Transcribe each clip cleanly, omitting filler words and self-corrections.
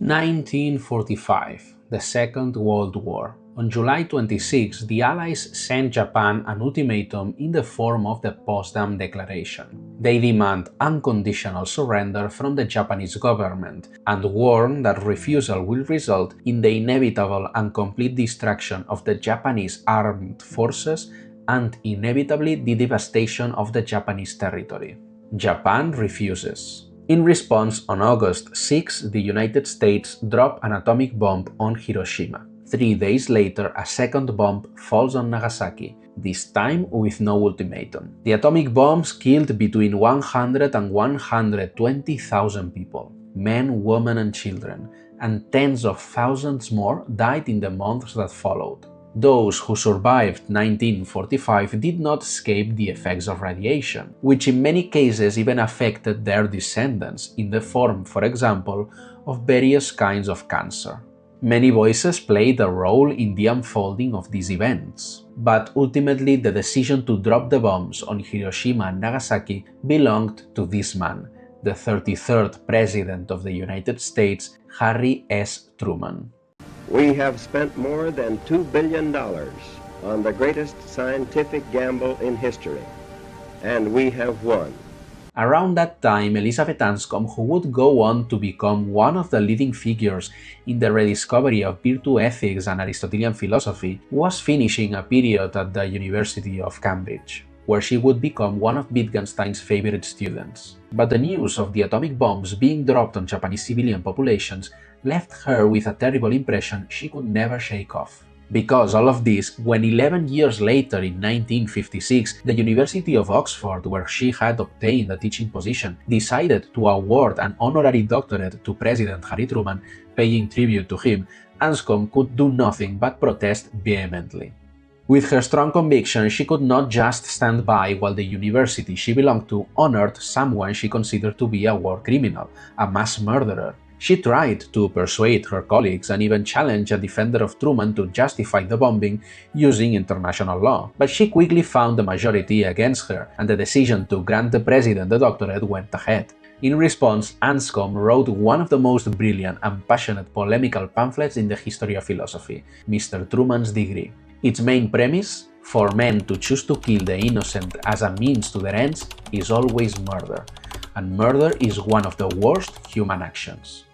1945, the Second World War. On July 26, the Allies sent Japan an ultimatum in the form of the Potsdam Declaration. They demand unconditional surrender from the Japanese government and warn that refusal will result in the inevitable and complete destruction of the Japanese armed forces and inevitably the devastation of the Japanese territory. Japan refuses. In response, on August 6, the United States dropped an atomic bomb on Hiroshima. 3 days later, a second bomb falls on Nagasaki, this time with no ultimatum. The atomic bombs killed between 100 and 120,000 people, men, women, and children, and tens of thousands more died in the months that followed. Those who survived 1945 did not escape the effects of radiation, which in many cases even affected their descendants in the form, for example, of various kinds of cancer. Many voices played a role in the unfolding of these events, but ultimately the decision to drop the bombs on Hiroshima and Nagasaki belonged to this man, the 33rd President of the United States, Harry S. Truman. We have spent more than $2 billion on the greatest scientific gamble in history, and we have won. Around that time, Elizabeth Anscombe, who would go on to become one of the leading figures in the rediscovery of virtue ethics and Aristotelian philosophy, was finishing a period at the University of Cambridge, where she would become one of Wittgenstein's favorite students. But the news of the atomic bombs being dropped on Japanese civilian populations left her with a terrible impression she could never shake off. Because all of this, when 11 years later in 1956, the University of Oxford, where she had obtained a teaching position, decided to award an honorary doctorate to President Harry Truman, paying tribute to him, Anscombe could do nothing but protest vehemently. With her strong conviction, she could not just stand by while the university she belonged to honored someone she considered to be a war criminal, a mass murderer. She tried to persuade her colleagues and even challenge a defender of Truman to justify the bombing using international law, but she quickly found the majority against her, and the decision to grant the president the doctorate went ahead. In response, Anscombe wrote one of the most brilliant and passionate polemical pamphlets in the history of philosophy, Mr. Truman's Degree. Its main premise, for men to choose to kill the innocent as a means to their ends, is always murder, and murder is one of the worst human actions.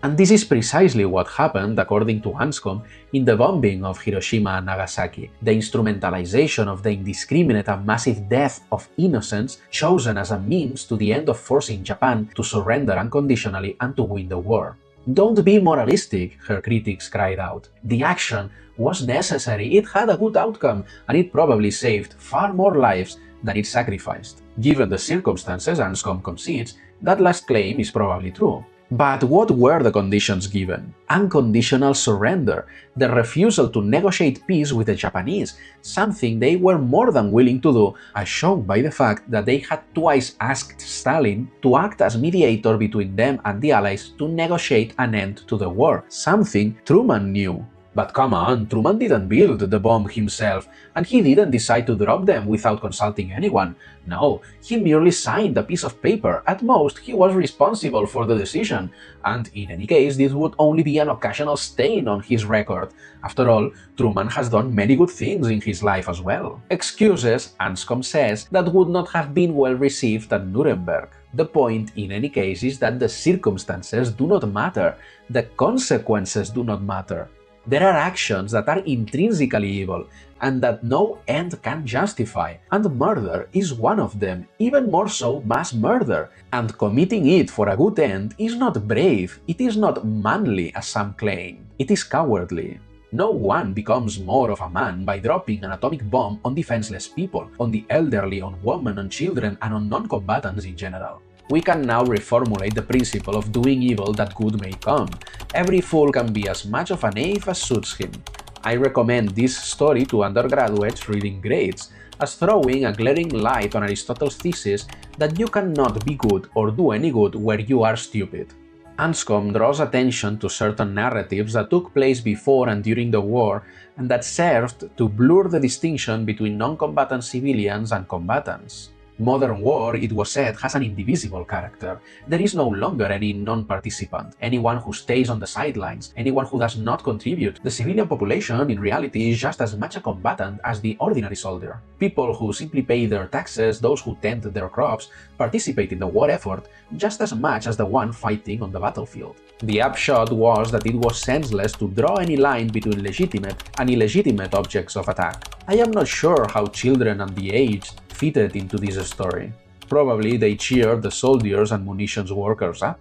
And this is precisely what happened, according to Anscombe, in the bombing of Hiroshima and Nagasaki, the instrumentalization of the indiscriminate and massive death of innocents chosen as a means to the end of forcing Japan to surrender unconditionally and to win the war. "Don't be moralistic," her critics cried out. "The action was necessary, it had a good outcome, and it probably saved far more lives than it sacrificed." Given the circumstances, Anscombe concedes, that last claim is probably true. But what were the conditions given? Unconditional surrender, the refusal to negotiate peace with the Japanese, something they were more than willing to do, as shown by the fact that they had twice asked Stalin to act as mediator between them and the Allies to negotiate an end to the war, something Truman knew. But come on, Truman didn't build the bomb himself, and he didn't decide to drop them without consulting anyone. No, he merely signed a piece of paper. At most, he was responsible for the decision, and in any case, this would only be an occasional stain on his record. After all, Truman has done many good things in his life as well. Excuses, Anscombe says, that would not have been well received at Nuremberg. The point, in any case, is that the circumstances do not matter, the consequences do not matter. There are actions that are intrinsically evil, and that no end can justify, and murder is one of them, even more so mass murder, and committing it for a good end is not brave, it is not manly as some claim, it is cowardly. No one becomes more of a man by dropping an atomic bomb on defenseless people, on the elderly, on women, on children, and on non-combatants in general. We can now reformulate the principle of doing evil that good may come. Every fool can be as much of a knave as suits him. I recommend this story to undergraduates reading grades, as throwing a glaring light on Aristotle's thesis that you cannot be good or do any good where you are stupid. Anscombe draws attention to certain narratives that took place before and during the war and that served to blur the distinction between non-combatant civilians and combatants. Modern war, it was said, has an indivisible character. There is no longer any non-participant, anyone who stays on the sidelines, anyone who does not contribute. The civilian population, in reality, is just as much a combatant as the ordinary soldier. People who simply pay their taxes, those who tend their crops, participate in the war effort just as much as the one fighting on the battlefield. The upshot was that it was senseless to draw any line between legitimate and illegitimate objects of attack. I am not sure how children and the aged fitted into this story. Probably they cheered the soldiers and munitions workers up.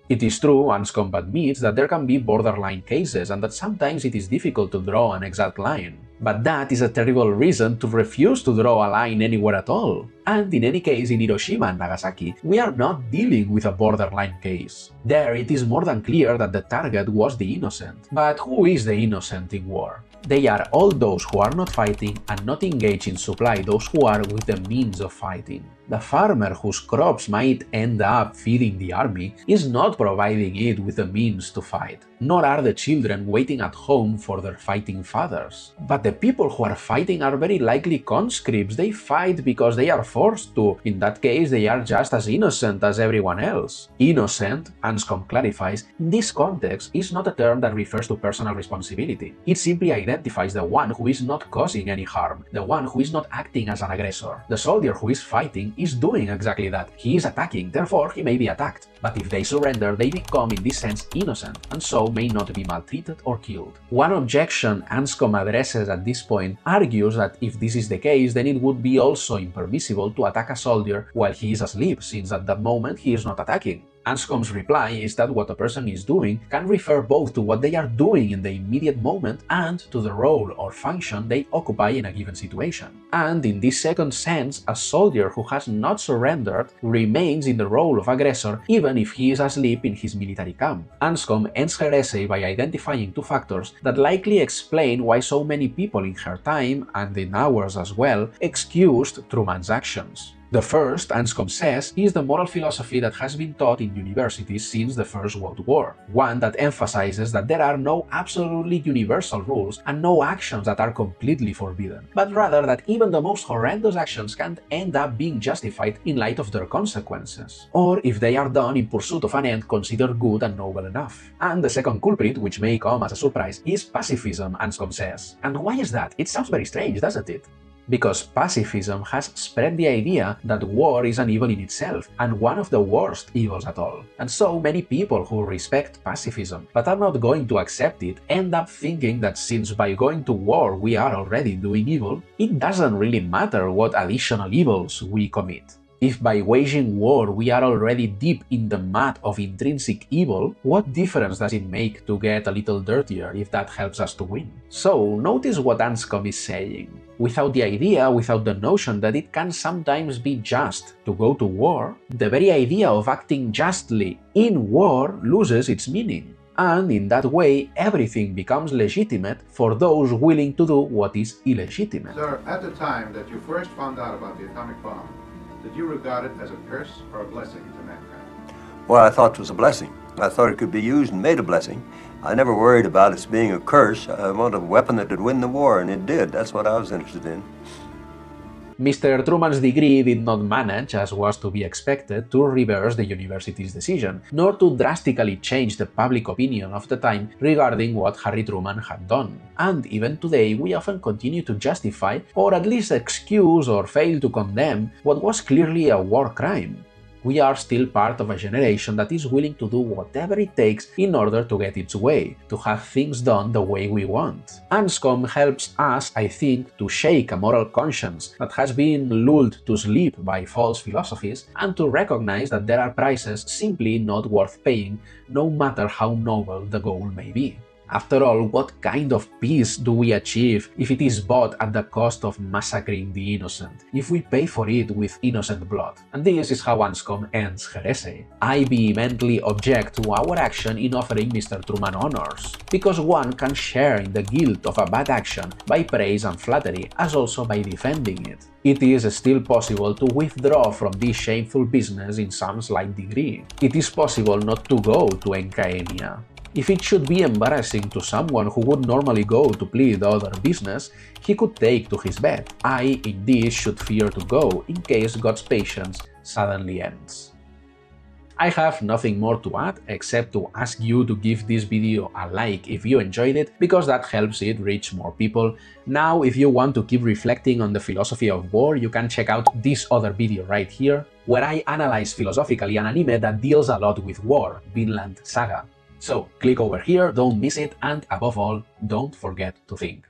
It is true, Anscombe admits, that there can be borderline cases and that sometimes it is difficult to draw an exact line. But that is a terrible reason to refuse to draw a line anywhere at all. And in any case, in Hiroshima and Nagasaki, we are not dealing with a borderline case. There it is more than clear that the target was the innocent. But who is the innocent in war? They are all those who are not fighting and not engaged in supply those who are with the means of fighting. The farmer whose crops might end up feeding the army is not providing it with the means to fight, nor are the children waiting at home for their fighting fathers. But the people who are fighting are very likely conscripts. They fight because they are forced to. In that case, they are just as innocent as everyone else. Innocent, Anscombe clarifies, in this context is not a term that refers to personal responsibility. It simply identifies the one who is not causing any harm, the one who is not acting as an aggressor. The soldier who is fighting is doing exactly that. He is attacking, therefore he may be attacked. But if they surrender, they become in this sense innocent, and so may not be maltreated or killed. One objection Anscombe addresses at this point argues that if this is the case, then it would be also impermissible to attack a soldier while he is asleep, since at that moment he is not attacking. Anscombe's reply is that what a person is doing can refer both to what they are doing in the immediate moment and to the role or function they occupy in a given situation. And in this second sense, a soldier who has not surrendered remains in the role of aggressor even if he is asleep in his military camp. Anscombe ends her essay by identifying two factors that likely explain why so many people in her time, and in ours as well, excused Truman's actions. The first, Anscombe says, is the moral philosophy that has been taught in universities since the First World War, one that emphasizes that there are no absolutely universal rules and no actions that are completely forbidden, but rather that even the most horrendous actions can end up being justified in light of their consequences, or if they are done in pursuit of an end considered good and noble enough. And the second culprit, which may come as a surprise, is pacifism, Anscombe says. And why is that? It sounds very strange, doesn't it? Because pacifism has spread the idea that war is an evil in itself, and one of the worst evils at all. And so many people who respect pacifism, but are not going to accept it, end up thinking that since by going to war we are already doing evil, it doesn't really matter what additional evils we commit. If by waging war we are already deep in the mud of intrinsic evil, what difference does it make to get a little dirtier if that helps us to win? So, notice what Anscombe is saying. Without the idea, without the notion that it can sometimes be just to go to war, the very idea of acting justly in war loses its meaning. And in that way, everything becomes legitimate for those willing to do what is illegitimate. Sir, at the time that you first found out about the atomic bomb, did you regard it as a curse or a blessing to mankind? Well, I thought it was a blessing. I thought it could be used and made a blessing. I never worried about its being a curse. I wanted a weapon that could win the war, and it did. That's what I was interested in. Mr. Truman's degree did not manage, as was to be expected, to reverse the university's decision, nor to drastically change the public opinion of the time regarding what Harry Truman had done. And even today, we often continue to justify, or at least excuse or fail to condemn, what was clearly a war crime. We are still part of a generation that is willing to do whatever it takes in order to get its way, to have things done the way we want. Anscombe helps us, I think, to shake a moral conscience that has been lulled to sleep by false philosophies, and to recognize that there are prices simply not worth paying, no matter how noble the goal may be. After all, what kind of peace do we achieve if it is bought at the cost of massacring the innocent, if we pay for it with innocent blood? And this is how Anscombe ends her essay. I vehemently object to our action in offering Mr. Truman honors, because one can share in the guilt of a bad action by praise and flattery, as also by defending it. It is still possible to withdraw from this shameful business in some slight degree. It is possible not to go to Encaenia. If it should be embarrassing to someone who would normally go to plead other business, he could take to his bed, "I indeed should fear to go in case God's patience suddenly ends." I have nothing more to add except to ask you to give this video a like if you enjoyed it, because that helps it reach more people. Now, if you want to keep reflecting on the philosophy of war, you can check out this other video right here, where I analyze philosophically an anime that deals a lot with war, Vinland Saga. So click over here, don't miss it, and above all, don't forget to think.